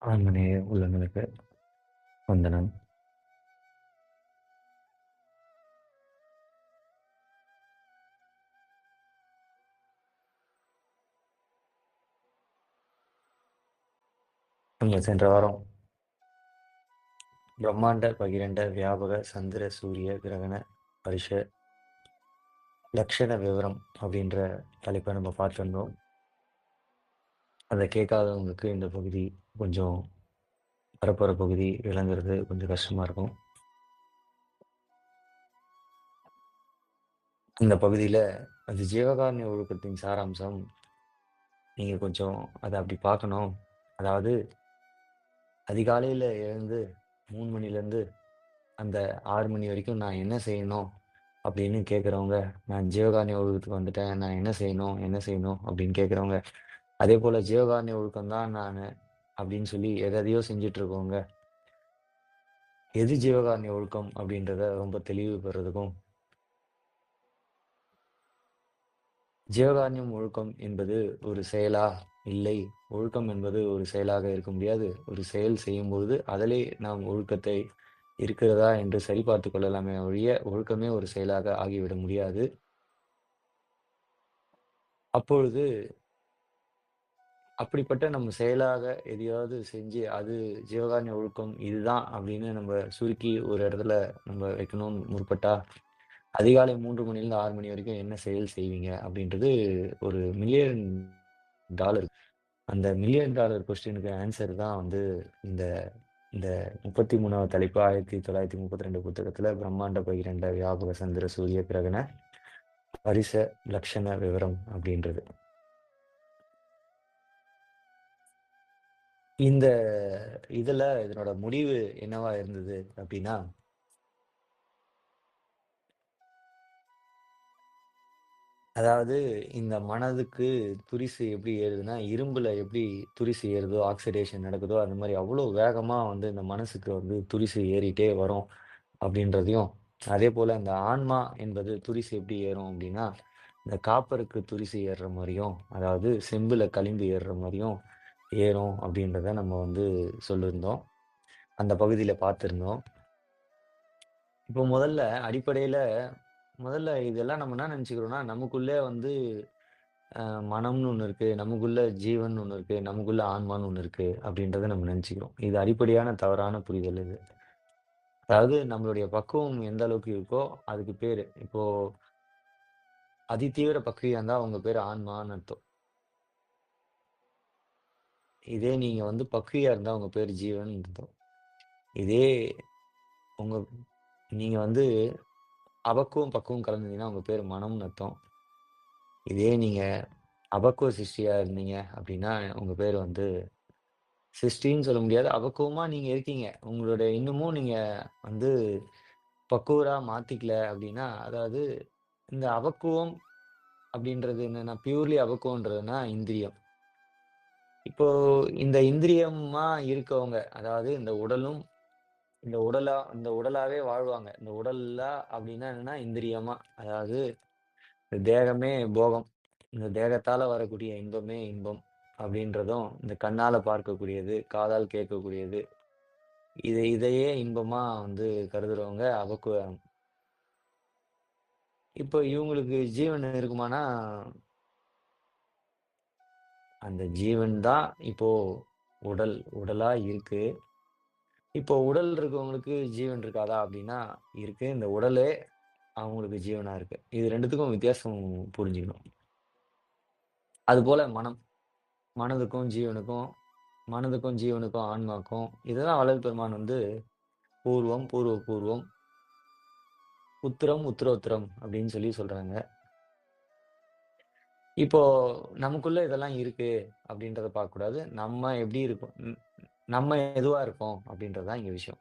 ஆன்மநேய உள்ளங்களுக்கு வந்தனம். நம்ம சென்ற வாரம் பிரம்மாண்ட பகிரண்ட வியாபக சந்திர சூரிய கிரகண பரிஷ லக்ஷண விவரம் அப்படின்ற தலைப்பை நம்ம பார்த்துருந்தோம். அதை கேட்காதவங்களுக்கு இந்த பகுதி கொஞ்சம் வரப்போகிற பகுதி விளங்குறது கொஞ்சம் கஷ்டமா இருக்கும். இந்த பகுதியில் அது ஜீவகாருண்ய ஒழுக்கத்தின் சாராம்சம். நீங்கள் கொஞ்சம் அதை அப்படி பார்க்கணும். அதாவது அதிகாலையில் எழுந்து 3 மணிலேருந்து அந்த 6 மணி வரைக்கும் நான் என்ன செய்யணும் அப்படின்னு கேட்குறவங்க, நான் ஜீவகாருண்ய ஒழுக்கத்துக்கு வந்துட்டேன். நான் என்ன செய்யணும்? என்ன செய்யணும்? அப்படின்னு கேட்குறவங்க, அதேபோல ஜீவகாருண்ய ஒழுக்கம் தான் நானு அப்படின்னு சொல்லி எதையோ செஞ்சுட்டு இருக்கவங்க, எது ஜீவகாருண்ய ஒழுக்கம் அப்படின்றத ரொம்ப தெளிவு பெறதுக்கும், ஜீவகாருண்யம் ஒழுக்கம் என்பது ஒரு செயலா? இல்லை. ஒழுக்கம் என்பது ஒரு செயலாக இருக்க முடியாது. ஒரு செயல் செய்யும்பொழுது அதிலே நாம் ஒழுக்கத்தை இருக்கிறதா என்று சரிபார்த்துக் கொள்ளலாமே ஒழிய, ஒழுக்கமே ஒரு செயலாக ஆகிவிட முடியாது. அப்பொழுது அப்படிப்பட்ட நம்ம செயலாக எதையாவது செஞ்சு, அது ஜீவகாருண்ய ஒழுக்கம் இதுதான் அப்படின்னு நம்ம சுருக்கி ஒரு இடத்துல நம்ம வைக்கணும்னு முற்பட்டா, அதிகாலை 3 மணிலேருந்து 6 மணி வரைக்கும் என்ன செயல் செய்வீங்க? அப்படின்றது ஒரு $1,000,000. அந்த $1,000,000 கொஸ்டினுக்கு ஆன்சர் தான் வந்து இந்த இந்த 33வது தலைப்பு 1932 புத்தகத்துல பிரம்மாண்ட பகிரண்ட வியாபக சந்திர சூரிய கிரகண பரிச லக்ஷண விவரம் அப்படின்றது. இந்த இதுல இதனோட முடிவு என்னவா இருந்தது அப்படின்னா, அதாவது இந்த மனதுக்கு துரிசு எப்படி ஏறுதுன்னா, இரும்புல எப்படி துரிசு ஏறுதோ, ஆக்சிடேஷன் நடக்குதோ, அந்த மாரி அவ்வளோ வேகமா வந்து இந்த மனசுக்கு வந்து துரிசு ஏறிட்டே வரும் அப்படின்றதையும், அதேபோல இந்த ஆன்மா என்பது துரிசு எப்படி ஏறும் அப்படின்னா, இந்த காப்பருக்கு துரிசு ஏறுற மாரியும், அதாவது செம்புல களிம்பு ஏறுற மாரியும் ஏறும் அப்படின்றத நம்ம வந்து சொல்லியிருந்தோம். அந்த பகுதியில பார்த்திருந்தோம். இப்போ முதல்ல இதெல்லாம் நம்ம என்ன நெனச்சுக்கிறோம்னா, நமக்குள்ளே வந்து அ மனம்னு ஒண்ணு இருக்கு. நமக்குள்ள ஜீவன் ஒண்ணு இருக்கு. நமக்குள்ள ஆன்மான்னு ஒண்ணு இருக்கு. அப்படின்றத நம்ம நெனச்சுக்கிறோம். இது அடிப்படையான தவறான புரிதல் இது. அதாவது நம்மளுடைய பக்குவம் எந்த அளவுக்கு இருக்கோ, அதுக்கு பேரு. இப்போ அதிதீவிர பக்தியா இருந்தா உங்க பேரு ஆன்மான்னு அர்த்தம். இதே நீங்க வந்து பக்தியா இருந்தா உங்க பேரு ஜீவன் அர்த்தம். இதே உங்க நீங்க வந்து அபக்குவம், பக்குவம் கலந்தீங்கன்னா உங்க பேரு மனம்னு அர்த்தம். இதே நீங்க அபக்குவ சிருஷ்டியா இருந்தீங்க அப்படின்னா, உங்க பேரு வந்து சிருஷ்டின்னு சொல்ல முடியாது. அபக்குவமா நீங்க இருக்கீங்க. உங்களுடைய இன்னமும் நீங்க வந்து பக்குவரா மாத்திக்கல அப்படின்னா, அதாவது இந்த அபக்குவம் அப்படின்றது என்னன்னா, பியூர்லி அபக்குவம்ன்றதுன்னா இந்திரியம். இப்போ இந்த இந்திரியமா இருக்கவங்க, அதாவது இந்த உடலாவே வாழ்வாங்க. இந்த உடலா அப்படின்னா என்னன்னா, இந்திரியமா. அதாவது இந்த தேகமே போகம். இந்த தேகத்தால வரக்கூடிய இன்பமே இன்பம். அப்படின்றதும், இந்த கண்ணால பார்க்கக்கூடியது, காதால் கேட்கக்கூடியது, இதையே இன்பமா வந்து கருதுறவங்க அபக்குவம். இப்போ இவங்களுக்கு ஜீவன் இருக்குமானா, அந்த ஜீவன் தான் இப்போ உடலா இருக்கு. இப்போ உடல் இருக்கவங்களுக்கு ஜீவன் இருக்காதா அப்படின்னா, இருக்கு. இந்த உடலே அவங்களுக்கு ஜீவனா இருக்கு. இது 2த்துக்கும் வித்தியாசம் புரிஞ்சுக்கணும். அதுபோல மனதுக்கும் மனதுக்கும், ஜீவனுக்கும், ஆன்மாக்கும் இதுதான் வள்ளல் பெருமான் வந்து பூர்வம், பூர்வ பூர்வம், உத்திரம், உத்தரோத்தரம் அப்படின்னு சொல்லி சொல்றாங்க. இப்போ நமக்குள்ள இதெல்லாம் இருக்கு அப்படின்றத பார்க்கக்கூடாது. நம்ம எப்படி இருக்கோம்? நம்ம எதுவா இருக்கோம் அப்படின்றது தான் இங்க விஷயம்.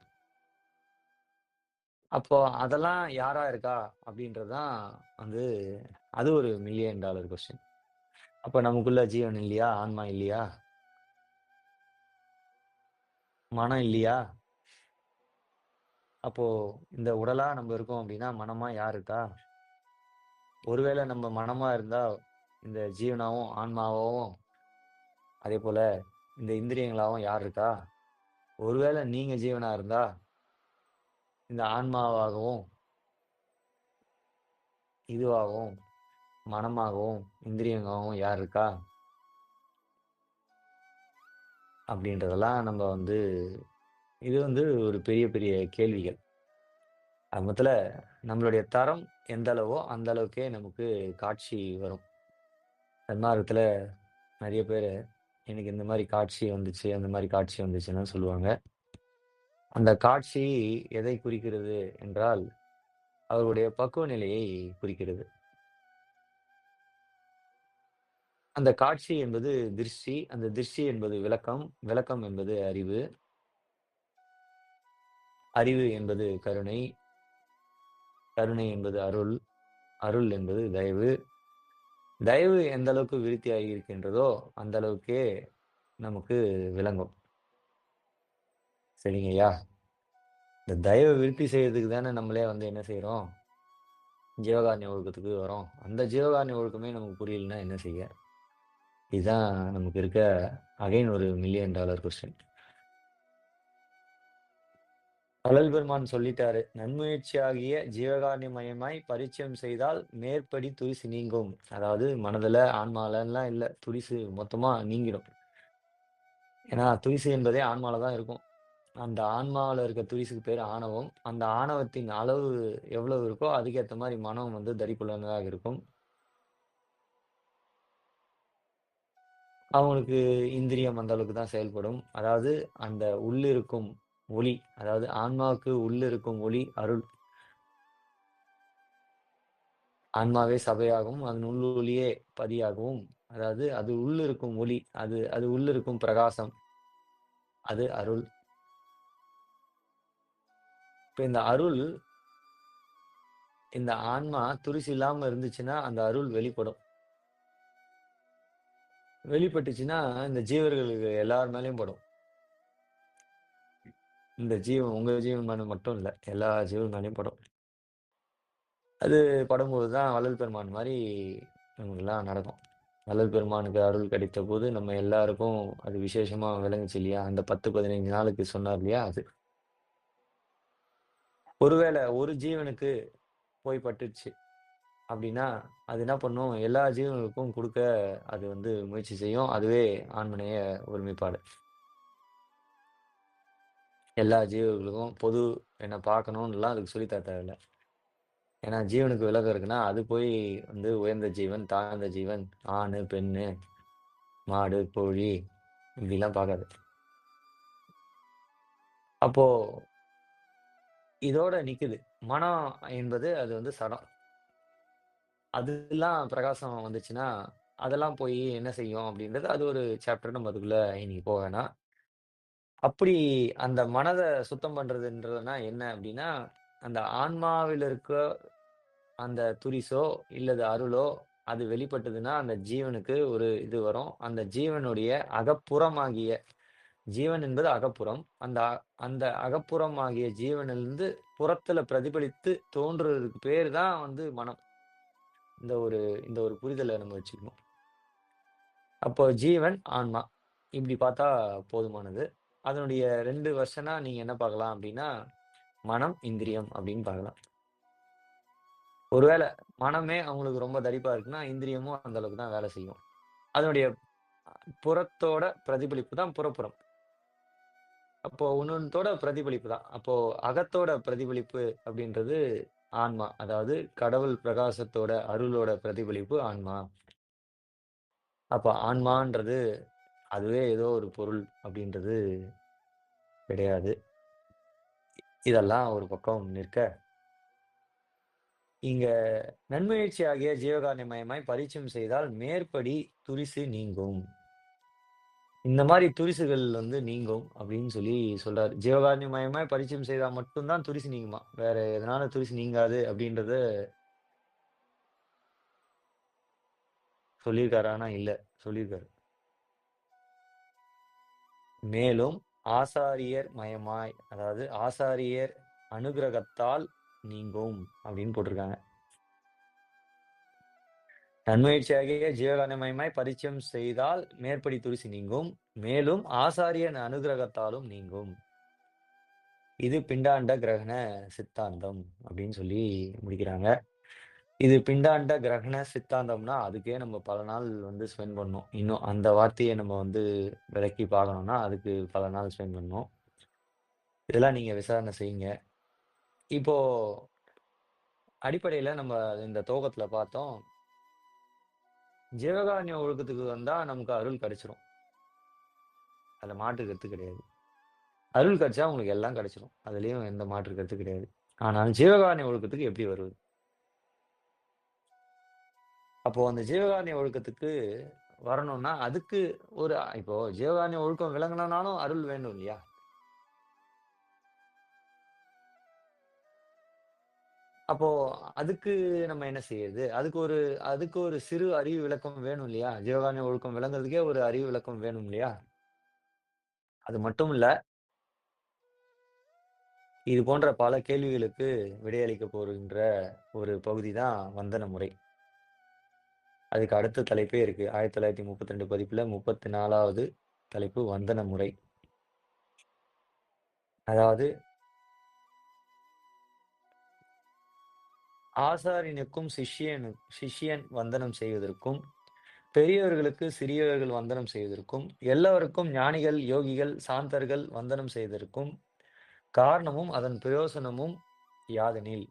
அப்போ அதெல்லாம் யாரா இருக்கா அப்படின்றது தான் வந்து அது ஒரு $1,000,000 கொஸ்டின். அப்ப நமக்குள்ள ஜீவன் இல்லையா? ஆன்மா இல்லையா? மனம் இல்லையா? அப்போ இந்த உடலா நம்ம இருக்கோம் அப்படின்னா, மனமா யார் இருக்கா? ஒருவேளை நம்ம மனமா இருந்தா, இந்த ஜீவனாவும், ஆன்மாவாவும் அதேபோல இந்த இந்திரியங்களாவும் யார் இருக்கா? ஒருவேளை நீங்க ஜீவனா இருந்தா, இந்த ஆன்மாவாகவும், இதுவாகவும், மனமாகவும், இந்திரியமாகவும் யார் இருக்கா? அப்படின்றதெல்லாம் நம்ம வந்து இது வந்து ஒரு பெரிய பெரிய கேள்விகள். அது மொத்தல நம்மளுடைய தரம் எந்த அளவோ, அந்த அளவுக்கே நமக்கு காட்சி வரும். சன்மார்க்கத்துல நெறைய பேரு, எனக்கு இந்த மாரி காட்சி வந்துச்சு, அந்த மாரி காட்சி வந்துச்சுன்லாம் சொல்லுவாங்க. அந்த காட்சி எதை குறிக்கிறது என்றால், அவர்களுடைய பக்குவ நிலையை குறிக்கிறது. அந்த காட்சி என்பது திருஷ்டி, அந்த திருஷ்டி என்பது விளக்கம், விளக்கம் என்பது அறிவு, அறிவு என்பது கருணை, கருணை என்பது அருள், அருள் என்பது தயவு, தயவு எந்த அளவுக்கு விருத்தியாகி இருக்கின்றதோ, அந்த அளவுக்கே நமக்கு விளங்கும். சரிங்கய்யா? இந்த தயவ விருத்தி செய்றதுக்கு தானே நம்மளே வந்து என்ன செய்றோம்? ஜீவகாருண்ய ஒழுக்கத்துக்கு வரோம். அந்த ஜீவகாருண்ய ஒழுக்கமே நமக்கு புரியலன்னா என்ன செய்ய? இதுதான் நமக்கு இருக்க அகைன் ஒரு $1,000,000 கொஸ்டின். வள்ளல் பெருமான் சொல்லிட்டாரு. "நன்முயற்சியாகிய ஜீவகாருண்யமயமாய் பரிச்சயம் செய்தால் மேற்படி துரிசு நீங்கும்." அதாவது மனதுல, ஆன்மாலலாம் இல்ல. துரிசு மொத்தமா நீங்கிடும். ஏன்னா, துரிசு என்பதே ஆன்மால தான் இருக்கும். அந்த ஆன்மாவுல இருக்க துரிசுக்கு பேரு ஆணவம். அந்த ஆணவத்தின் அளவு எவ்வளவு இருக்கோ, அதுக்கேத்த மாரி மனம் வந்து தரிப்புள்ளதாக இருக்கும். அவங்களுக்கு இந்திரியம் அந்த அளவுக்கு தான் செயல்படும். அதாவது அந்த உள்ளிருக்கும் ஒளி, அதாவது ஆன்மாவுக்கு உள்ளிருக்கும் ஒளி அருள். ஆன்மாவே சபையாகவும், அதன் உள்ளொளியே பதியாகவும், அதாவது அது உள்ளிருக்கும் ஒளி, அது அது உள்ளிருக்கும் பிரகாசம், அது அருள். இப்ப இந்த அருள், இந்த ஆன்மா துரிசு இல்லாம இருந்துச்சுன்னா, அந்த அருள் வெளிப்படும். வெளிப்பட்டுச்சுன்னா, இந்த ஜீவர்களுக்கு எல்லார் மேலயும் படும். இந்த ஜீவன் உங்க ஜீவன் மேல மட்டும் இல்ல. எல்லா ஜீவன் மேலயும் படும். அது படும்போது தான் வள்ளல் பெருமான் மாரி நமக்கெல்லாம் நடக்கும். வள்ளல் பெருமானுக்கு அருள் கிடைத்தபோது, நம்ம எல்லாருக்கும் அது விசேஷமா விளங்குச்சு இல்லையா? அந்த 10, 15 நாளுக்கு சொன்னார் இல்லையா? அது. ஒருவேள ஒரு ஜீவனுக்கு போய் பட்டுச்சு அப்டின்னா, அது என்ன பண்ணும்? எல்லா ஜீவனுக்கும் குடுக்க அது வந்து முயற்சி செய்யும். அதுவே ஆண்மநேய ஒருமைப்பாடு. எல்லா ஜீவர்களுக்கும் பொது என்ன பார்க்கணும்னுலாம் அதுக்கு சொல்லி தர தேவையில்ல. ஏன்னா ஜீவனுக்கு விலகம் இருக்குன்னா, அது போய் வந்து உயர்ந்த ஜீவன், தாழ்ந்த ஜீவன், ஆணு, பெண்ணு, மாடு, கோழி இப்படிலாம் பார்க்காது. அப்போ இதோட நிக்குது. மனம் என்பது அது வந்து சடம். அதெல்லாம் பிரகாசம் வந்துச்சுன்னா, அதெல்லாம் போயி என்ன செய்யும் அப்படின்றது அது ஒரு சாப்டர் நம்ம அதுக்குள்ள இன்னைக்கு போ வேணாம். அப்படி அந்த மனத சுத்தம் பண்றதுன்றதுனா என்ன அப்படின்னா, அந்த ஆன்மாவில இருக்க அந்த துரிசோ, இல்லது அருளோ அது வெளிப்பட்டதுன்னா, அந்த ஜீவனுக்கு ஒரு இது வரும். அந்த ஜீவனுடைய அகப்புறமாகிய ஜீவன் என்பது அகப்புறம். அந்த அகப்புறமாகிய ஜீவனிலிருந்து புறத்துல பிரதிபலித்து தோன்றுறதுக்கு பேரு தான் வந்து மனம். இந்த ஒரு இந்த ஒரு புரிதல நம்ம வச்சுக்கணும். அப்போ ஜீவன், ஆன்மா. இப்படி பார்த்தா போதுமானது. அதனுடைய 2 வெர்ஷனா நீங்க என்ன பார்க்கலாம் அப்படின்னா, மனம், இந்திரியம் அப்படின்னு பார்க்கலாம். ஒருவேள மனமே அவங்களுக்கு ரொம்ப தடிப்பா இருக்குன்னா, இந்திரியமும் அந்த அளவுக்கு தான் வேலை செய்யும். அதனுடைய புறத்தோட பிரதிபலிப்பு தான் புறப்புறம். அப்போ ஒண்ணொண்ணுத்தோட பிரதிபலிப்பு தான். அப்போ அகத்தோட பிரதிபலிப்பு அப்படின்றது ஆன்மா. அதாவது கடவுள் பிரகாசத்தோட, அருளோட பிரதிபலிப்பு ஆன்மா. அப்ப ஆன்மான்றது அதுவே ஏதோ ஒரு பொருள் அப்படின்றது கிடையாது. இதெல்லாம் ஒரு பக்கம் நிற்க, இங்க நன்முயற்சி ஆகிய ஜீவகாருண்யமயமாய் பரிச்சயம் செய்தால் மேற்படி துரிசு நீங்கும். இந்த மாரி துரிசுகள் வந்து நீங்கும் அப்படின்னு சொல்லி சொல்றாரு. ஜீவகாருண்யமயமாய் பரிச்சயம் செய்தா மட்டும் தான் துரிசு நீங்குமாம். வேற எதனால துரிசு நீங்காது அப்படின்றத சொல்லியிருக்காரான்னா இல்ல. சொல்லியிருக்காரு. மேலும் ஆசாரியர் மயமாய், அதாவது ஆசாரியர் அனுக்கிரகத்தால் நீங்கும் அப்படின்னு போட்டிருக்காங்க. நன்முயற்சியாகிய ஜீவகாருண்யமயமாய் பரிச்சயம் செய்தால் மேற்படி துரிசு நீங்கும். மேலும் ஆசாரியன் அனுக்கிரகத்தாலும் நீங்கும். இது பிண்டாண்ட கிரகண சித்தாந்தம் அப்படின்னு சொல்லி முடிக்கிறாங்க. இது பிண்டாண்ட கிரகண சித்தாந்தம்னா, அதுக்கே நம்ம பல நாள் வந்து ஸ்பெண்ட் பண்ணணும். இன்னும் அந்த வார்த்தைய நம்ம வந்து விளக்கி பார்க்கணும்னா, அதுக்கு பல நாள் ஸ்பெண்ட் பண்ணணும். இதெல்லாம் நீங்க விசாரணை செய்யுங்க. இப்போ அடிப்படையில நம்ம இந்த துவக்கத்துல பார்த்தோம். ஜீவகாருண்ய ஒழுக்கத்துக்கு வந்தா நமக்கு அருள் கிடைச்சிரும். அதுல மாற்று கருத்து கிடையாது. அருள் கிடைச்சா உங்களுக்கு எல்லாம் கிடைச்சிரும். அதுலயும் எந்த மாற்று கருத்து கிடையாது. ஆனால் ஜீவகாருண்ய ஒழுக்கத்துக்கு எப்படி வருவது? அப்போ அந்த ஜீவகாருண்ய ஒழுக்கத்துக்கு வரணும்னா, அதுக்கு ஒரு இப்போ ஜீவகாருண்ய ஒழுக்கம் விளங்கணும்னாலும் அருள் வேண்டும் இல்லையா? அப்போ அதுக்கு நம்ம என்ன செய்யறது? அதுக்கு ஒரு சிறு அறிவு விளக்கம் வேணும் இல்லையா? ஜீவகாருண்ய ஒழுக்கம் விளங்குறதுக்கே ஒரு அறிவு விளக்கம் வேணும் இல்லையா? அது மட்டும் இல்ல, இது போன்ற பல கேள்விகளுக்கு விடையளிக்கப் போகின்ற ஒரு பகுதி தான் வந்தன முறை. அதுக்கு அடுத்த தலைப்பே இருக்கு. 1932 பதிப்புல 34வது தலைப்பு வந்தன முறை. அதாவது ஆசாரியனுக்கும் சிஷ்யன் வந்தனம் செய்வதற்கும், பெரியவர்களுக்கு சிறியவர்கள் வந்தனம் செய்வதற்கும், எல்லோருக்கும் ஞானிகள், யோகிகள், சாந்தர்கள் வந்தனம் செய்வதற்கும் காரணமும் அதன் பிரயோசனமும் யாதெனில்,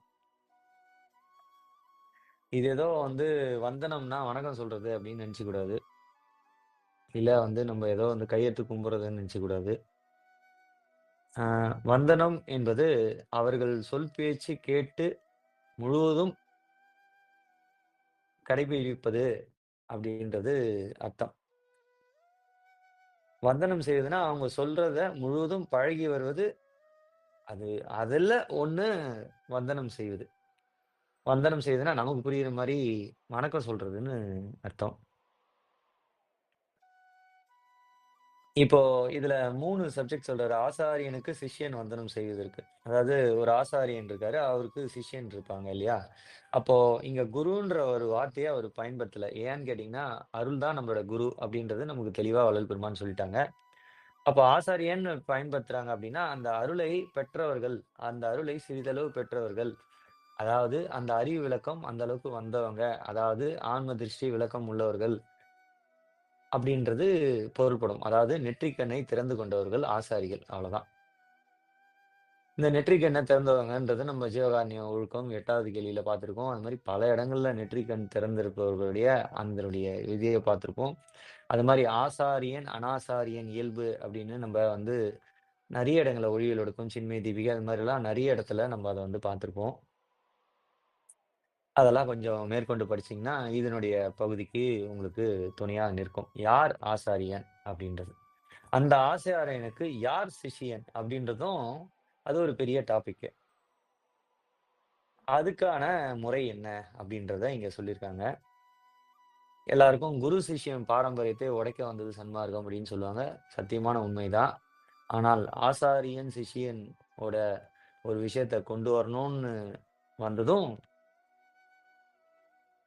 இது ஏதோ வந்து வந்தனம்னா வணக்கம் சொல்றது அப்படின்னு நினைச்சுக்க கூடாது. இல்ல வந்து நம்ம ஏதோ வந்து கையெடுத்து கும்பிடுறதுன்னு நினைச்சுக்க கூடாது. ஆ, வந்தனம் என்பது அவர்கள் சொல் பேச்சு கேட்டு முழுவதும் கடைபிடிப்பது அப்படின்றது அர்த்தம். வந்தனம் செய்வதுன்னா, அவங்க சொல்றத முழுவதும் பழகி வருவது, அது அதுல ஒண்ணு வந்தனம் செய்வது. வந்தனம் செய்வதுன்னா, நமக்கு புரியிற மாரி வணக்கம் சொல்றதுன்னு அர்த்தம். இப்போ இதுல 3 சப்ஜெக்ட் சொல்றாரு. ஆசாரியனுக்கு சிஷ்யன் வந்தனம் செய்வதற்கு. அதாவது ஒரு ஆசாரியன் இருக்காரு. அவருக்கு சிஷ்யன் இருப்பாங்க இல்லையா? அப்போ இங்க குருன்ற ஒரு வார்த்தைய அவரு பயன்படுத்தல. ஏன்னு கேட்டீங்கன்னா, அருள் தான் நம்மளோட குரு அப்படின்றது நமக்கு தெளிவா வள்ளல் பெருமான் சொல்லிட்டாங்க. அப்ப ஆசாரியன்னு பயன்படுத்துறாங்க அப்படின்னா, அந்த அருளை பெற்றவர்கள், அந்த அருளை சிறிதளவு பெற்றவர்கள். அதாவது அந்த அறிவு விளக்கம் அந்த அளவுக்கு வந்தவங்க. அதாவது ஆன்ம திருஷ்டி விளக்கம் உள்ளவர்கள் அப்படின்றது பொருள்படும். அதாவது நெற்றிக்கண்ணை திறந்து கொண்டவர்கள் ஆசாரிகள். அவ்வளவுதான். இந்த நெற்றிக்கண்ண திறந்தவங்கன்றத நம்ம ஜீவகாருண்ய ஒழுக்கம் 8வது கேள்வியில பார்த்திருக்கோம். அது மாரி பல இடங்கள்ல நெற்றிக்கண் திறந்திருப்பவர்களுடைய அதனுடைய விதிய பார்த்திருப்போம். அது மாரி ஆசாரியன், அனாசாரியன் இயல்பு அப்படின்னு நம்ப வந்து நெறைய இடங்கள்ல ஒழியல் ஒடுக்கம், சின்மய தீபிகை அது மாரிலாம் நெறைய இடத்துல நம்ம அத வந்து பார்த்திருப்போம். அதெல்லாம் கொஞ்சம் மேற்கொண்டு படிச்சீங்கன்னா, இதனுடைய பகுதிக்கு உங்களுக்கு துணையா நிற்கும். யார் ஆசாரியன் அப்படின்றது. அந்த ஆசாரியனுக்கு யார் சிஷ்யன் அப்படின்றதும், அது ஒரு பெரிய டாபிக்கு. அதுக்கான முறை என்ன அப்படின்றத இங்க சொல்லியிருக்காங்க. எல்லாருக்கும் குரு சிஷ்யன் பாரம்பரியத்தை உடைக்க வந்தது சன்மார்க்கம் அப்படின்னு சொல்லுவாங்க. சத்தியமான உண்மைதான். ஆனால் ஆசாரியன், சிஷ்யன் ஓட ஒரு விஷயத்த கொண்டு வரணும்னு வந்ததும்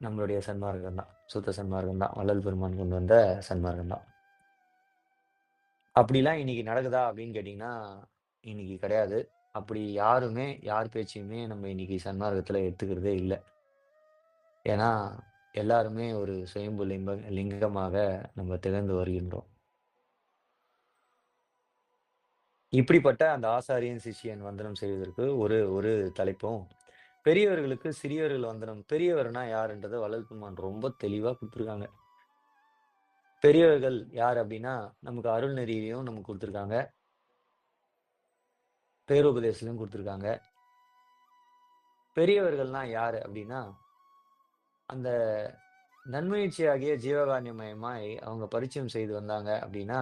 நம்மளுடைய சன்மார்க்கம் தான். சுத்த சன்மார்க்கம் தான். வள்ளல் பெருமான் கொண்டு வந்த சன்மார்க்கம் தான். அப்படிலாம் இன்னைக்கு நடக்குதா அப்படின்னு கேட்டீங்கன்னா, இன்னைக்கு கிடையாது. அப்படி யாருமே யார் பேச்சையுமே நம்ம இன்னைக்கு சன்மார்க்கத்துல எடுத்துக்கிறதே இல்ல. ஏன்னா, எல்லாருமே ஒரு சுயம்பு லிங்கமாக நம்ம திகழ்ந்து வருகின்றோம். இப்படிப்பட்ட அந்த ஆசாரியன், சிஷ்யன் வந்தனம் செய்வதற்கு ஒரு ஒரு தலைப்பும், பெரியவர்களுக்கு சிறியவர்கள் வந்தனம் பெரியவர்னா யாருன்றத வள்ளல் பெருமான் ரொம்ப தெளிவா குடுத்துருக்காங்க. பெரியவர்கள் யார் அப்படின்னா, நமக்கு அருள் நெறியையும் நமக்கு குடுத்துருக்காங்க. பேருபதேசத்தையும் குடுத்துருக்காங்க. பெரியவர்கள்னா யாரு அப்படின்னா, அந்த நன்முயற்சியாகிய ஜீவகாருண்யமயமாய் அவங்க பரிச்சயம் செய்து வந்தாங்க அப்படின்னா,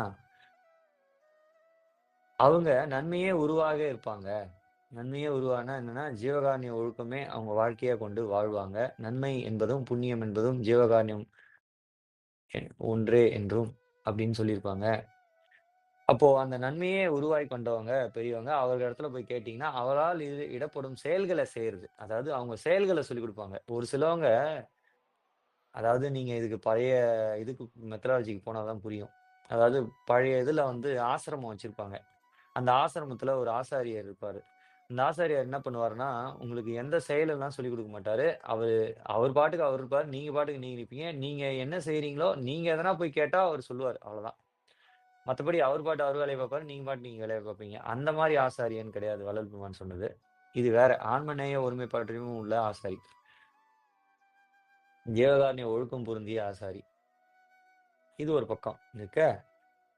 அவங்க நன்மையே உருவாக இருப்பாங்க. நன்மையே உருவானா என்னன்னா, ஜீவகாருண்ய ஒழுக்கமே அவங்க வாழ்க்கையா கொண்டு வாழ்வாங்க. நன்மை என்பதும், புண்ணியம் என்பதும் ஜீவகாருண்யம் ஒன்றே என்றும் அப்படின்னு சொல்லியிருப்பாங்க. அப்போ அந்த நன்மையே உருவாய் கொண்டவங்க பெரியவங்க. அவர்கள் இடத்துல போய் கேட்டீங்கன்னா, அவரால் இடப்படும் செயல்கள செய்றது. அதாவது அவங்க செயல்கள சொல்லிக் குடுப்பாங்க. ஒரு சிலவங்க அதாவது நீங்க இதுக்கு பழைய இதுக்கு மெத்தடாலஜிக்கு போனா தான் புரியும். அதாவது பழைய இதுல வந்து ஆசிரமம் வச்சிருப்பாங்க. அந்த ஆசிரமத்துல ஒரு ஆசாரியர் இருப்பாரு. அந்த ஆசாரியார் என்ன பண்ணுவாருன்னா, உங்களுக்கு எந்த செயலெல்லாம் சொல்லிக் குடுக்க மாட்டாரு. அவரு அவர் பாட்டுக்கு அவர் இருப்பாரு. நீங்க பாட்டுக்கு நீங்க இருப்பீங்க. நீங்க என்ன செய்றீங்களோ, நீங்க எதனா போய் கேட்டா அவரு சொல்லுவாரு. அவ்வளதான். மத்தபடி அவர் பாட்டு அவர் வேலைய பார்ப்பாரு. நீங்க பாட்டு நீங்க வேலைய பார்ப்பீங்க. அந்த மாரி ஆசாரியன் கிடையாது வள்ளல் பெருமான் சொன்னது. இது வேற. ஆன்மநேய ஒருமைப்பாட்டையும் உள்ள ஆசாரி. ஜீவகாருண்ய ஒழுக்கம் பொருந்திய ஆசாரி. இது ஒரு பக்கம் இருக்க.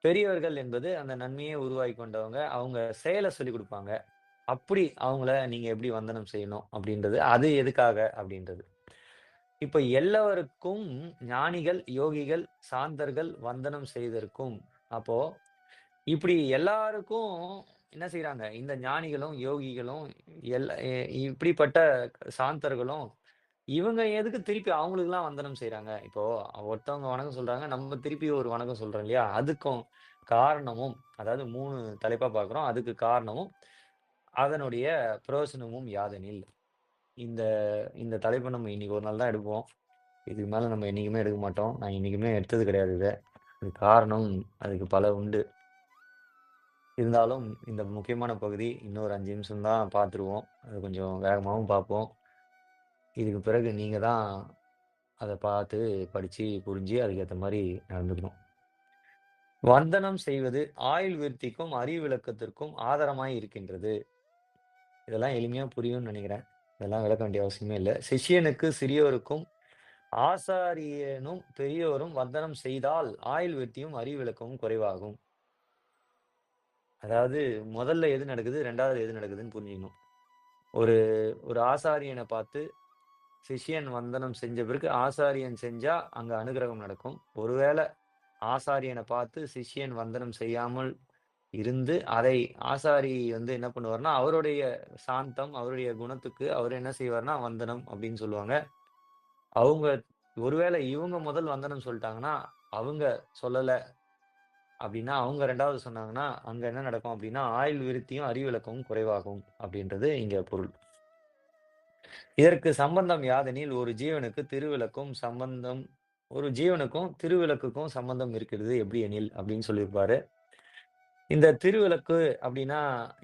பெரியவர்கள் என்பது அந்த நன்மையை உருவாக்கிக் கொண்டவங்க. அவங்க செயல சொல்லிக் குடுப்பாங்க. அப்படி அவங்கள நீங்க எப்படி வந்தனம் செய்யணும் அப்படின்றது, அது எதுக்காக அப்படின்றது. இப்ப எல்லவருக்கும் ஞானிகள், யோகிகள், சாந்தர்கள் வந்தனம் செய்தற்கும். அப்போ இப்படி எல்லாருக்கும் என்ன செய்றாங்க? இந்த ஞானிகளும், யோகிகளும் எல்ல எ இப்படிப்பட்ட சாந்தர்களும், இவங்க எதுக்கு திருப்பி அவங்களுக்கெல்லாம் வந்தனம் செய்றாங்க? இப்போ ஒருத்தவங்க வணக்கம் சொல்றாங்க. நம்ம திருப்பி ஒரு வணக்கம் சொல்றோம் இல்லையா? அதுக்கும் காரணமும் அதாவது 3 தலைப்பா பார்க்கிறோம். அதுக்கு காரணமும், அதனுடைய பிரயோசனமும் யாதெனில், இந்த இந்த தலைப்ப நம்ம இன்னைக்கு ஒரு நாள் தான் எடுப்போம். இதுக்கு மேல நம்ம என்னைக்குமே எடுக்க மாட்டோம். நான் என்னைக்குமே எடுத்தது கிடையாது இத. அதுக்கு காரணம் அதுக்கு பல உண்டு. இருந்தாலும் இந்த முக்கியமான பகுதி இன்னும் ஒரு 5 நிமிஷம் தான் பார்த்துருவோம். அது கொஞ்சம் வேகமாவும் பார்ப்போம். இதுக்கு பிறகு நீங்க தான் அத பார்த்து, படிச்சு, புரிஞ்சு அதுக்கேத்த மாரி நடந்துக்கணும். வந்தனம் செய்வது ஆயுள் விருத்திக்கும், அறிவு விளக்கத்திற்கும் ஆதாரமாய் இருக்கின்றது. இதெல்லாம் எளிமையா புரியும்னு நெனைக்கிறேன். இதெல்லாம் விளக்க வேண்டிய அவசியமே இல்ல. சிஷ்யனுக்கு சிறியோருக்கும், ஆசாரியனும் பெரியோரும் வந்தனம் செய்தால் ஆயுள் விருத்தியும், அறிவு விளக்கமும் குறைவாகும். அதாவது முதல்ல எது நடக்குது, 2வது எது நடக்குதுன்னு புரிஞ்சுக்கணும். ஒரு ஒரு ஆசாரியன பார்த்து சிஷ்யன் வந்தனம் செஞ்ச பிறகு ஆசாரியன் செஞ்சா அங்க அனுக்கிரகம் நடக்கும். ஒருவேள ஆசாரியன பார்த்து சிஷ்யன் வந்தனம் செய்யாமல் இருந்து, அதை ஆசாரி வந்து என்ன பண்ணுவார்ன்னா, அவருடைய சாந்தம், அவருடைய குணத்துக்கு அவரு என்ன செய்வார்ன்னா, வந்தனம் அப்படின்னு சொல்லுவாங்க. அவங்க ஒருவேள இவங்க முதல் வந்தனம் சொல்ட்டாங்கன்னா, அவங்க சொல்லல அப்படின்னா, அவங்க 2வது சொன்னாங்கன்னா, அங்க என்ன நடக்கும் அப்படின்னா, ஆயுள் விருத்தியும், அறிவிளக்கமும் குறைவாகும் அப்படின்றது இங்க பொருள். இதற்கு சம்பந்தம் யாதெனில், ஒரு ஜீவனுக்கும் திருவிளக்குக்கும் சம்பந்தம் இருக்கிறது எப்படி எனில் அப்படின்னு சொல்லியிருப்பாரு. இந்த திருவிளக்கு அப்படின்னா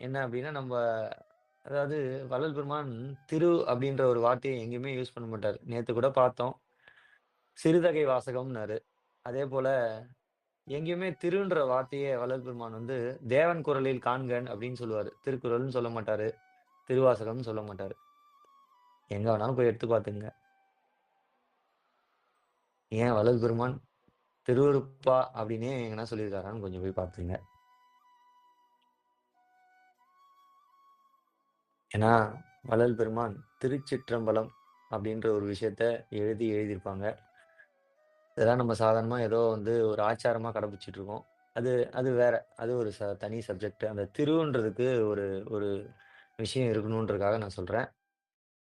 என்ன அப்படின்னா, அதாவது வள்ளல் பெருமான் திரு அப்படின்ற ஒரு வார்த்தைய எங்கேயுமே யூஸ் பண்ண மாட்டாரு. நேத்து கூட பார்த்தோம். சிறுதகை வாசகம்னாரு. அதேபோல எங்கேயுமே திருன்ற வார்த்தைய வள்ளல் பெருமான் வந்து தேவன் குரலில் காண்கன் அப்படின்னு சொல்லுவாரு. திருக்குறள்னு சொல்ல மாட்டாரு. திருவாசகம்னு சொல்ல மாட்டாரு. எங்க வேணாலும் போய் எடுத்து பார்த்துக்கங்க. ஏன் வள்ளல் பெருமான் திருவருட்பா அப்படின்னே எங்கனா சொல்லியிருக்காரான்னு கொஞ்சம் போய் பார்த்துங்க. ஏன்னா, வள்ளல் பெருமான் திருச்சிற்றம்பலம் அப்படின்ற ஒரு விஷயத்த எழுதியிருப்பாங்க. இதெல்லாம் நம்ம சாதாரணமா ஏதோ வந்து ஒரு ஆச்சாரமா கடைபிடிச்சுட்டு இருக்கோம். அது அது வேற. அது ஒரு தனி சப்ஜெக்ட். அந்த திருன்றதுக்கு ஒரு ஒரு விஷயம் இருக்கணுன்றதுக்காக நான் சொல்றேன்.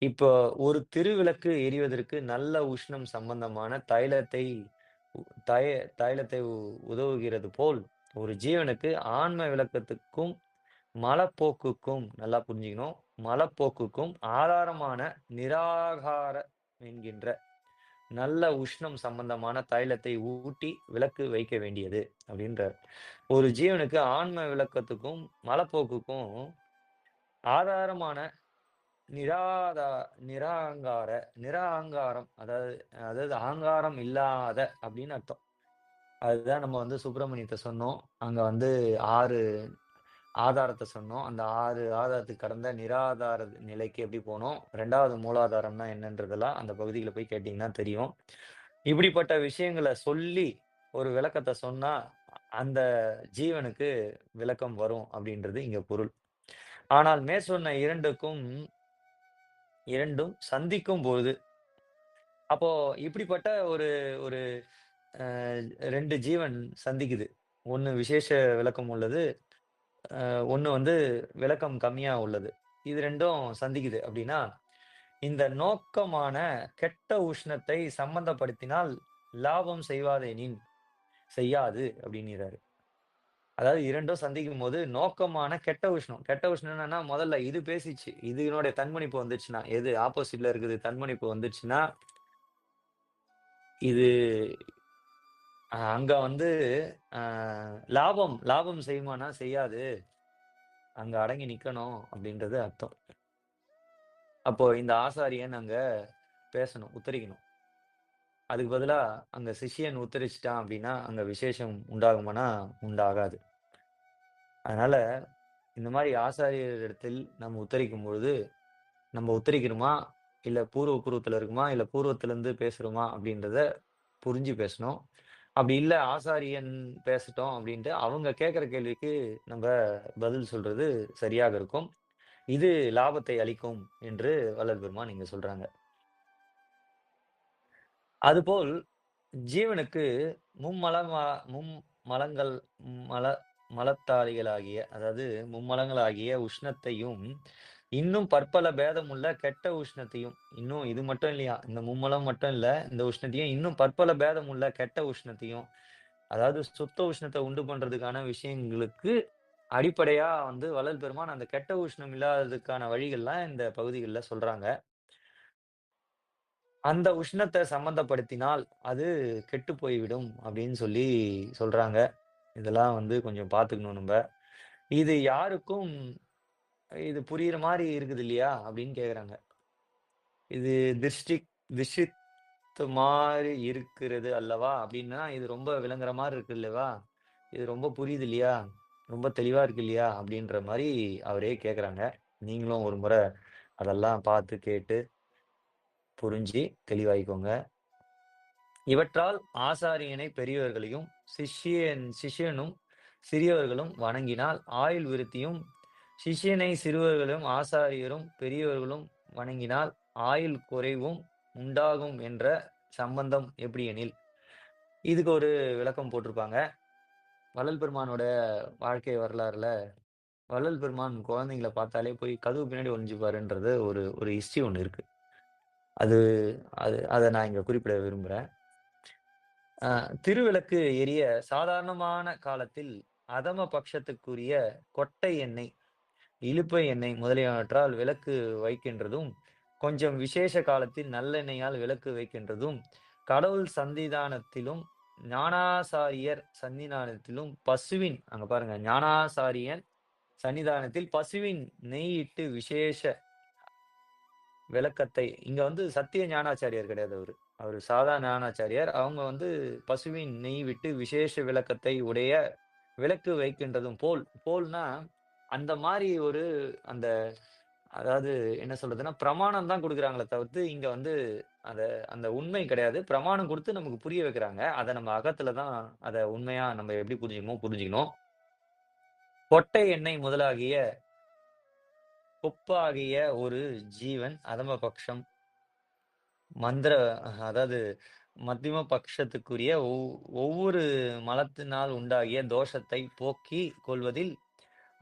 இப்போ ஒரு திருவிளக்கு எரிவதற்கு நல்ல உஷ்ணம் சம்பந்தமான உ தை தைலத்தை உதவுகிறது போல், ஒரு ஜீவனுக்கு ஆன்ம விளக்கத்துக்கும், மலப்போக்குக்கும் நல்லா புரிஞ்சுக்கணும். மலப்போக்குக்கும் ஆதாரமான நிராகார என்கின்ற நல்ல உஷ்ணம் சம்பந்தமான தைலத்தை ஊட்டி விளக்கு வைக்க வேண்டியது அப்படின்றார். ஒரு ஜீவனுக்கு ஆன்ம விளக்கத்துக்கும், மலப்போக்குக்கும் ஆதாரமான நிராதா நிராங்கார நிராங்காரம் அதாவது அதாவது ஆங்காரம் இல்லாத அப்படின்னு அர்த்தம். அதுதான் நம்ம வந்து சுப்பிரமணியத்த சொன்னோம். அங்க வந்து 6 ஆதாரத்த சொன்னோம். அந்த 6 ஆதாரத்துக்கு கடந்த நிராதார நிலைக்கு எப்படி போனோம்? 2வது மூலாதாரம்னா என்னன்றதெல்லாம் அந்த பகுதியில போய் கேட்டீங்கன்னா தெரியும். இப்படிப்பட்ட விஷயங்கள சொல்லி ஒரு விளக்கத்த சொன்னா, அந்த ஜீவனுக்கு விளக்கம் வரும் அப்படின்றது இங்க பொருள். ஆனால் மேற்சொன்ன 2ம் சந்திக்கும்போது, அப்போ இப்படிப்பட்ட ஒரு ஒரு அ 2 ஜீவன் சந்திக்குது. ஒண்ணு விசேஷ விளக்கம் உள்ளது. 1 வந்து விளக்கம் கம்மியா உள்ளது. இது 2ம் சந்திக்குது அப்படின்னா, இந்த நோக்கமான கெட்ட உஷ்ணத்தை சம்பந்தப்படுத்தினால் லாபம் செய்யாது அப்படிங்கிறாரு. அதாவது 2ம் சந்திக்கும்போது நோக்கமான கெட்ட உஷ்ணம். கெட்ட உஷ்ணம் என்னன்னா, முதல்ல இது பேசிச்சு. இதனுடைய தன்மணிப்பு வந்துச்சுன்னா, எது ஆப்போசிட்ல இருக்குது தன்மணிப்பு வந்துச்சுன்னா, இது அங்க வந்து அ லாபம் லாபம் செய்யுமானா செய்யாது. அங்க அடங்கி நிக்கணும் அப்படின்றது அர்த்தம். அப்போ இந்த ஆசாரியன் அங்க பேசணும், உத்தரிக்கணும். அதுக்கு பதிலா அங்க சிஷ்யன் உத்தரிச்சுட்டான் அப்படின்னா, அங்க விசேஷம் உண்டாகுமானா, உண்டாகாது. அதனால இந்த மாரி ஆசாரியரிடத்தில் நம்ம உத்தரிக்கும் பொழுது, நம்ம உத்தரிக்கிறோமா? இல்ல பூர்வ புருவத்துல இருக்குமா? இல்ல பூர்வத்திலருந்து பேசுறோமா? அப்படின்றத புரிஞ்சு பேசணும். அப்படி இல்ல ஆசாரியன் பேசட்டும் அப்படின்ட்டு அவங்க கேட்கிற கேள்விக்கு நம்ப பதில் சொல்றது சரியாக இருக்கும். இது லாபத்தை அளிக்கும் என்று வள்ளல் பெருமான் இங்க சொல்றாங்க. அதுபோல் ஜீவனுக்கு மும்மலமா மும்மலங்கள் மல மலத்தாரிகளாகிய அதாவது மும்மலங்களாகிய உஷ்ணத்தையும், இன்னும் பற்பல பேதமுள்ள கெட்ட உஷ்ணத்தையும் இன்னும் இது மட்டும் இல்லையா, இந்த மும்மலம் மட்டும் இல்ல, இந்த உஷ்ணத்தையும் இன்னும் பற்பல பேதமுள்ள கெட்ட உஷ்ணத்தையும், அதாவது சுத்த உஷ்ணத்த உண்டு பண்றதுக்கான விஷயங்களுக்கு அடிப்படையா வந்து வள்ளல் பெருமான் அந்த கெட்ட உஷ்ணம் இல்லாததுக்கான வழிகள்லாம் இந்த பகுதிகள்ல சொல்றாங்க. அந்த உஷ்ணத்த சம்மந்தப்படுத்தினால், அது கெட்டு போய்விடும் அப்படின்னு சொல்லி சொல்றாங்க. இதெல்லாம் வந்து கொஞ்சம் பார்த்துக்கணும் நம்ப. இது யாருக்கும் இது புரியிற மாரி இருக்குது இல்லையா? அப்படின்னு கேட்கறாங்க. இது திர்ஷ்டித் மாரி இருக்கிறது அல்லவா? அப்படின்னா, இது ரொம்ப விளங்குற மாரி இருக்கு அல்லவா? இது ரொம்ப புரியுது இல்லையா? ரொம்ப தெளிவா இருக்கு இல்லையா? அப்படின்ற மாரி அவரே கேட்கறாங்க. நீங்களும் ஒரு முறை அதெல்லாம் பார்த்து, கேட்டு, புரிஞ்சு தெளிவாயிக்கோங்க. இவற்றால் ஆசாரியனை பெரியவர்களையும், சிஷ்யனும் சிறியவர்களும் வணங்கினால் ஆயுள் விருத்தியும், சிஷ்யனை சிறுவர்களும் ஆசாரியரும் பெரியவர்களும் வணங்கினால் ஆயுள் குறைவும் உண்டாகும் என்ற சம்பந்தம் எப்படியெனில், இதுக்கு ஒரு விளக்கம் போட்டிருப்பாங்க. வள்ளல் பெருமானோட வாழ்க்கை வரலாறுல, வள்ளல் பெருமான் குழந்தைங்கள பார்த்தாலே போய் கதவு பின்னாடி ஒளிஞ்சுப்பாருன்றது ஒரு ஒரு ஹிஸ்டரி ஒண்ணு இருக்கு. அது அத நான் இங்க குறிப்பிட விரும்புறேன். அ திருவிளக்கு எரிய சாதாரணமான காலத்தில் அதம பட்சத்துக்குரிய கொட்டை எண்ணெய், இலுப்பை எண்ணெய் முதலியவற்றால் விளக்கு வைக்கின்றதும், கொஞ்சம் விசேஷ காலத்தில் நல்லெண்ணெயால் விளக்கு வைக்கின்றதும், கடவுள் சந்நிதானத்திலும் ஞானாசாரியர் சந்நிதானத்திலும் பசுவின் அங்க பாருங்க ஞானாசாரியன் சந்நிதானத்தில் பசுவின் நெய்யிட்டு விசேஷ விளக்கத்தை இங்க வந்து சத்திய ஞானாச்சாரியார் கிடையாது அவரு. அவரு சாதா ஞானாச்சாரியார். அவங்க வந்து பசுவின் நெய் விட்டு விசேஷ விளக்கத்தை உடைய விளக்கு வைக்கின்றதும் போல்னா, அந்த மாரி ஒரு அந்த அதாவது என்ன சொல்றதுன்னா, பிரமாணம் தான் குடுக்குறாங்களே தவிர்த்து, இங்க வந்து அத அந்த உண்மை கிடையாது. பிரமாணம் குடுத்து நமக்கு புரிய வைக்கிறாங்க. அத நம்ம அகத்துல தான் அத உண்மையா நம்ம எப்படி புரிஞ்சுக்கணுமோ புரிஞ்சுக்கணும். கொட்டை எண்ணெய் முதலாகிய கொப்பாகிய ஒரு ஜீவன் அதம பக்ஷம் மந்திர அதாவது மத்தியம பட்சத்துக்குரிய ஒவ்வொரு மலத்தினால் உண்டாகிய தோஷத்தை போக்கிக் கொள்வதில்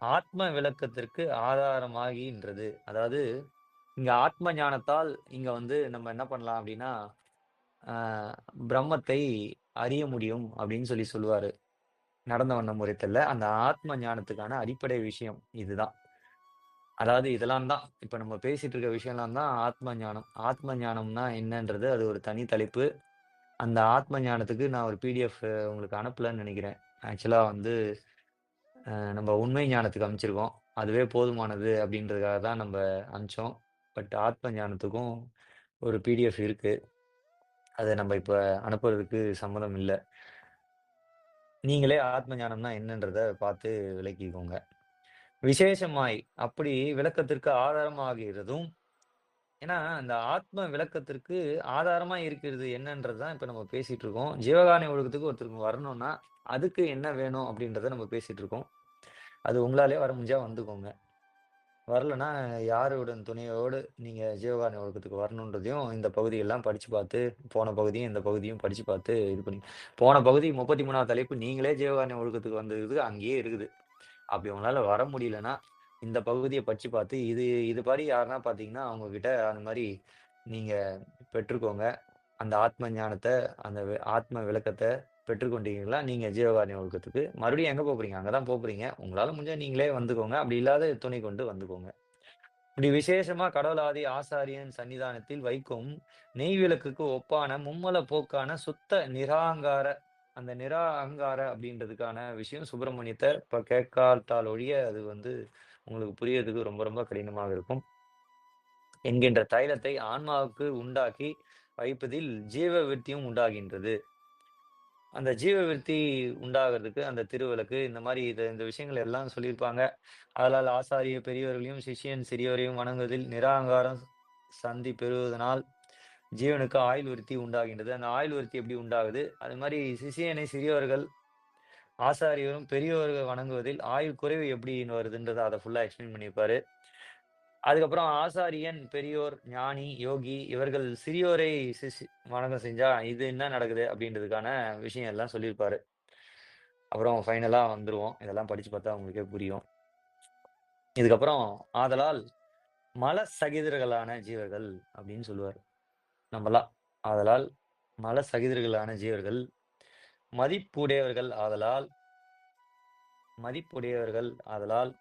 ஆத்ம விளக்கத்திற்கு ஆதாரமாகின்றது. அதாவது இங்க ஆத்ம ஞானத்தால் இங்க வந்து நம்ம என்ன பண்ணலாம் அப்படின்னா, ஆ பிரம்மத்தை அறிய முடியும் அப்படின்னு சொல்லி சொல்லுவாரு. நடந்த வண்ணம் உரைத்தல்ல. அந்த ஆத்ம ஞானத்துக்கான அடிப்படை விஷயம் இதுதான். அதாவது இதெல்லாம் தான் இப்ப நம்ம பேசிட்டு இருக்க விஷயம்லாம் தான் ஆத்ம ஞானம். ஆத்ம ஞானம்னா என்னன்றது அது ஒரு தனி தலைப்பு. அந்த ஆத்ம ஞானத்துக்கு நான் ஒரு பிடிஎஃப் உங்களுக்கு அனுப்பலன்னு நெனைக்கிறேன். ஆக்சுவலா வந்து நம்ம உண்மை ஞானத்துக்கு அனுப்பிச்சிருக்கோம். அதுவே போதுமானது அப்படின்றதுக்காக தான் நம்ப அனுப்பிச்சோம். பட் ஆத்ம ஞானத்துக்கும் ஒரு பிடிஎஃப் இருக்கு. அத நம்ம இப்ப அனுப்புறதுக்கு சம்மதம் இல்ல. நீங்களே ஆத்ம ஞானம்னா என்னன்றத பார்த்து விளக்கிக்கோங்க. விசேஷமாய் அப்படி விளக்கத்திற்கு ஆதாரமாகிறதும் ஏன்னா, அந்த ஆத்ம விளக்கத்திற்கு ஆதாரமா இருக்கிறது என்னன்றது தான் இப்ப நம்ம பேசிட்டு இருக்கோம். ஜீவகாருண்ய ஒழுக்கத்துக்கு ஒருத்தருக்கு வரணும்னா, அதுக்கு என்ன வேணும் அப்படின்றத நம்ம பேசிட்டு இருக்கோம். அது உங்களாலயே வர முடிஞ்சா வந்துக்கோங்க. வரலன்னா, யாருடன் துணையோடு நீங்க ஜீவகாருண்ய ஒழுக்கத்துக்கு வரணுன்றதையும் இந்த பகுதியெல்லாம் படிச்சு பார்த்து, போன பகுதியும், இந்த பகுதியும் படிச்சு பார்த்து இது பண்ணி போன பகுதி 33வது தலைப்பு நீங்களே ஜீவகாருண்ய ஒழுக்கத்துக்கு வந்தது அங்கேயே இருக்குது. அப்படி உங்களால வர முடியலன்னா, இந்த பகுதிய படிச்சு பார்த்து, இது இது மாரி யாருன்னா பார்த்தீங்கன்னா, அவங்க கிட்ட அந்த மாரி நீங்க பெற்றுக்கோங்க. அந்த ஆத்ம ஞானத்த, அந்த ஆத்ம விளக்கத்த பெற்றுக்கொண்டீங்களா, நீங்க ஜீவகாருண்ய ஒழுக்கத்துக்கு மறுபடியும் எங்க போப்போறீங்க? அங்க தான் போப்போறீங்க. உங்களால முடிஞ்சா நீங்களே வந்துக்கோங்க. அப்படி இல்லாத துணை கொண்டு வந்துக்கோங்க. இப்படி விசேஷமா கடவுளாதி ஆசாரியன் சன்னிதானத்தில் வைக்கும் நெய் விளக்குக்கு ஒப்பான மும்மல போக்கான சுத்த நிராகார அந்த நிரா அகங்கார அப்படின்றதுக்கான விஷயம் சுப்பிரமணியத்த இப்ப கேட்காட்டால் ஒழிய அது வந்து உங்களுக்கு புரியறதுக்கு ரொம்ப ரொம்ப கடினமாக இருக்கும். என்கின்ற தைலத்தை ஆன்மாவுக்கு உண்டாக்கி வைப்பதில் ஜீவ விருத்தியும் உண்டாகின்றது. அந்த ஜீவ விருத்தி உண்டாகுறதுக்கு அந்த திருவிளக்கு இந்த மாரி இந்த விஷயங்கள் எல்லாம் சொல்லியிருப்பாங்க. ஆதலால் ஆசாரிய பெரியவர்களையும், சிஷ்யன் சிறியோரையும் வணங்குவதில் நிராகாரம் சந்தி பெறுவதனால் ஜீவனுக்கு ஆயுள் விருத்தி உண்டாகின்றது. அந்த ஆயுள் விருத்தி எப்படி உண்டாகுது? அது மாரி சிஷியனை சிறியவர்கள், ஆசாரியரும் பெரியோர்கள் வணங்குவதில் ஆயுள் குறைவு எப்படி வருதுன்றத அத ஃபுல்லா எக்ஸ்பிளைன் பண்ணியிருப்பாரு. அதுக்கப்புறம் ஆசாரியன், பெரியோர், ஞானி, யோகி இவர்கள் சிறியோரை வணக்கம் செஞ்சா இது என்ன நடக்குது? அப்படின்றதுக்கான விஷயம் எல்லாம் சொல்லியிருப்பாரு. அப்புறம் ஃபைனலா வந்துருவோம். இதெல்லாம் படிச்சு பார்த்தா உங்களுக்கே புரியும். இதுக்கப்புறம் ஆதலால் மல சகிதர்களான ஜீவர்கள் அப்படின்னு சொல்லுவாரு. நம்பலாம். ஆதலால் மல சகிதர்களான ஜீவர்கள் மதிப்புடையவர்கள் ஆதலால் மதிப்புடையவர்கள் ஆதலால்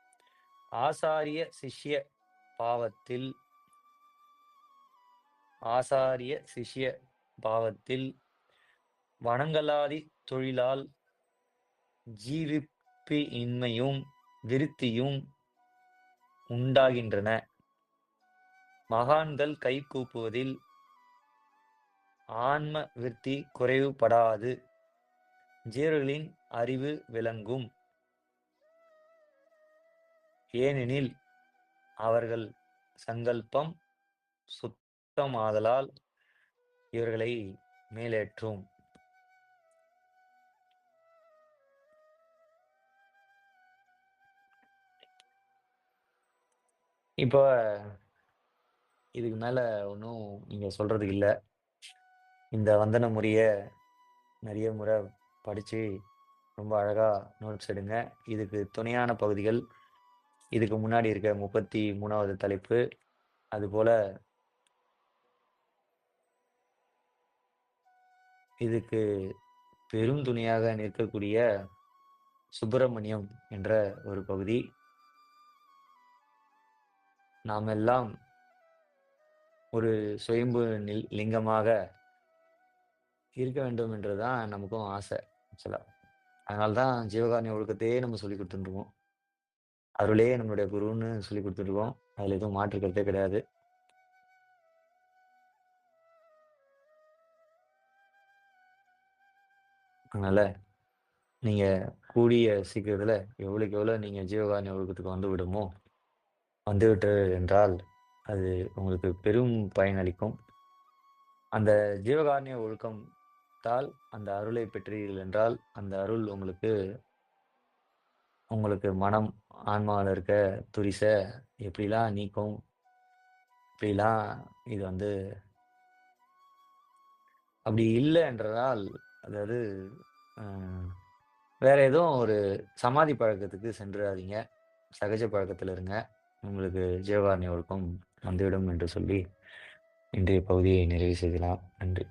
ஆசாரிய சிஷ்ய பாவத்தில் ஆசாரிய சிஷ்ய பாவத்தில் வணங்கலாதி தொழிலால் ஜீவிப்பு இன்மையும் விருத்தியும் உண்டாகின்றன. மகான்கள் கைகூப்புவதில் ஆன்ம விருத்தி குறைவுபடாது. ஜீவர்களின் அறிவு விளங்கும். ஏனெனில் அவர்கள் சங்கல்பம் சுத்தமாதலால் இவர்களை மேலேற்றும். இப்ப இதுக்கு மேல ஒண்ணும் நீங்க சொல்றதுக்கு இல்ல. இந்த வந்தன முறைய நெறைய முறை படிச்சு ரொம்ப அழகா நோட்ஸ் எடுங்க. இதுக்கு துணையான பகுதிகள், இதுக்கு முன்னாடி இருக்க 33வது தலைப்பு, அதுபோல இதுக்கு பெரும் துணையாக நிற்கக்கூடிய சுப்பிரமணியம் என்ற ஒரு பகுதி. நாமெல்லாம் ஒரு சுயம்பு லிங்கமாக இருக்க வேண்டும் என்றுதான் நமக்கும் ஆசை ஆக்சுவலா. அதனால தான் ஜீவகாருண்ய ஒழுக்கத்தையே நம்ம சொல்லிக் குடுத்துட்டுருக்கோம். அருளே நம்மளுடைய குருன்னு சொல்லிக் குடுத்துட்டுருக்கோம். அதுல எதுவும் மாற்று கருத்தே கிடையாது. அதனால நீங்க கூடிய சீக்கிரத்துல எவ்வளவுக்கு எவ்வளவு நீங்க ஜீவகாருண்ய ஒழுக்கத்துக்கு வந்து விடுமோ, வந்துவிட்டது என்றால் அது உங்களுக்கு பெரும் பயனளிக்கும். அந்த ஜீவகாருண்ய ஒழுக்கத்தால் அந்த அருளை பெற்றீர்கள் என்றால், அந்த அருள் உங்களுக்கு உங்களுக்கு மனம், ஆன்மாவுல இருக்க துரிச எப்படிலாம் நீக்கும், எப்படிலாம் இது வந்து அப்படி இல்ல என்றால், அதாவது அ வேற எதுவும் ஒரு சமாதி பழக்கத்துக்கு சென்றாதீங்க. சகஜ பழக்கத்துல இருங்க. உங்களுக்கு ஜீவகாருண்ய ஒழுக்கம் வந்துவிடும் என்று சொல்லி, இன்றைய பகுதியை நிறைவு செய்யலாம். நன்றி.